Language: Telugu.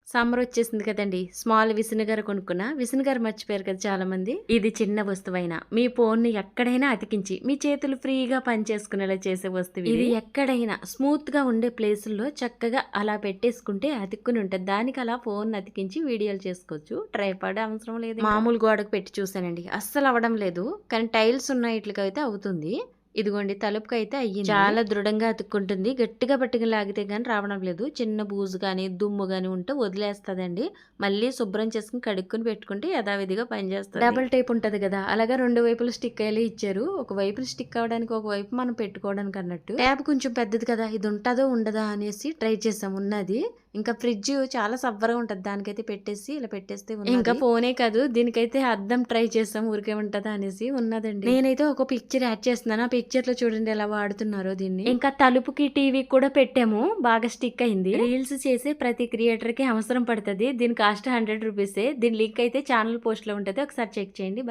సమ్మర్ వచ్చేసింది కదండి. స్మాల్ విసనగర కొనుక్కున్నా. విసనగర మర్చిపోయారు కదా చాలా మంది. ఇది చిన్న వస్తువైనా మీ ఫోన్‌ని ఎక్కడైనా అతికించి మీ చేతులు ఫ్రీగా పనిచేసుకునేలా చేసే వస్తువు ఇది. ఎక్కడైనా స్మూత్‌గా ఉండే ప్లేసుల్లో చక్కగా అలా పెట్టేసుకుంటే అతుక్కుని ఉంటది. దానికి అలా ఫోన్ అతికించి వీడియోలు చేసుకోవచ్చు. ట్రైపాడ్ అవసరం లేదు. మామూలు గోడకు పెట్టి చూసానండి. అస్సలు అవ్వడం లేదు. కానీ టైల్స్ ఉన్న ఇట్లకైతే అవుతుంది. ఇదిగోండి తలుపుకైతే అయ్యింది. చాలా దృఢంగా అతుక్కుంటుంది. గట్టిగా పట్టుకుని లాగితే గాని రావడం లేదు. చిన్న బూజు గాని, దుమ్ము గాని ఉంటే వదిలేస్తదండి. మళ్ళీ శుభ్రం చేసుకుని కడుక్కొని పెట్టుకుంటే యథావిధిగా పనిచేస్తది. డబుల్ టేప్ ఉంటది కదా! అలాగా 2 వైపులు స్టిక్ అయ్యేలా ఇచ్చారు. ఒక వైపున స్టిక్ అవ్వడానికి, ఒక వైపు మనం పెట్టుకోవడానికి అన్నట్టు. ట్యాబ్ కొంచెం పెద్దది కదా! ఇది ఉంటదో ఉండదా అనేసి ట్రై చేసాం. ఉన్నది. ఇంకా ఫ్రిడ్జ్ చాలా సవ్వరగా ఉంటది. దానికైతే పెట్టేసి ఇలా పెట్టేస్తే ఉన్నది. ఇంకా ఫోనే కాదు దీనికైతే అద్దం ట్రై చేసాం. ఊరికే ఉంటదా అనేసి ఉన్నదండి. నేనైతే ఒక పిక్చర్ యాడ్ చేస్తున్నాను. ఆ పిక్చర్ లో చూడండి ఎలా వాడుతున్నారో దీన్ని. ఇంకా తలుపుకి టీవీ కూడా పెట్టాము. బాగా స్టిక్ అయింది. రీల్స్ చేసే ప్రతి క్రియేటర్ కి అవసరం పడుతుంది. దీని కాస్ట్ 100 రూపీసే. దీని లింక్ అయితే ఛానల్ పోస్ట్ లో ఉంటది. ఒకసారి చెక్ చేయండి.